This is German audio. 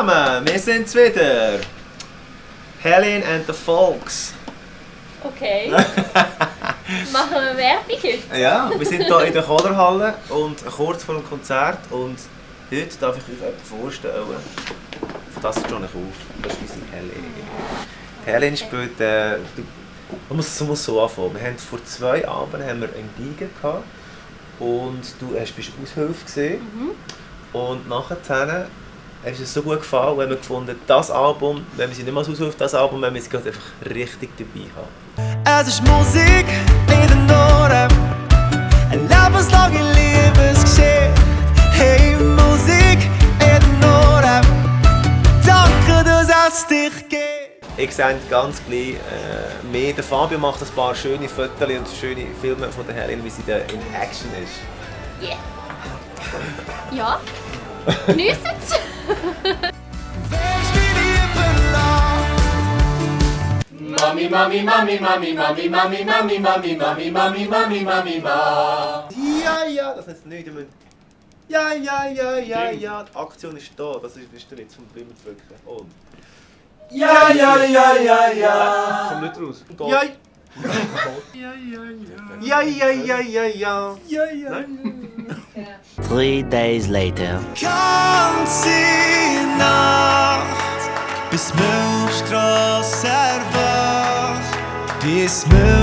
zusammen, wir sind's wieder. Helen and the Folks. Okay. Machen wir Werbung heute? Ja, wir sind hier in der Kohlerhalle und kurz vor dem Konzert und heute darf ich euch jemanden vorstellen. Fantastisch schon auf. Das ist unsere Helen. Helen spielt, man muss so anfangen. Wir haben vor 2 Abenden haben wir einen Giga gehabt und du bist Aushilfe gesehen. Und nachher hat es so gut gefallen, wenn wir gefunden, das Album, wenn wir sie nicht mal aushilfe, das Album, wenn wir sie einfach richtig dabei haben. Es ist Musik in den Ohren, eine lebenslange Liebesgeschichte. Hey, Musik in den Ohren, danke, dass es dich gibt. Ich sehe ganz gleich mehr. Der Fabio macht ein paar schöne Fotos und schöne Filme von der Helen, wie sie da in Action ist. Yeah. Ja. Geniessen. Mami, Mami, Mami, Mami, Mami, Mami, Mami, Mami, Mami, Mami, Mami, Mami, Ma. Ja, das ist nicht. Ja, die Aktion ist da. Das ist der Witz vom Blimmer drücken. Und. Ja. Komm nicht raus. Ja. Ja. 3 days later. Ganze Nacht bis Milchstrasse erwacht, bis Milchstrasse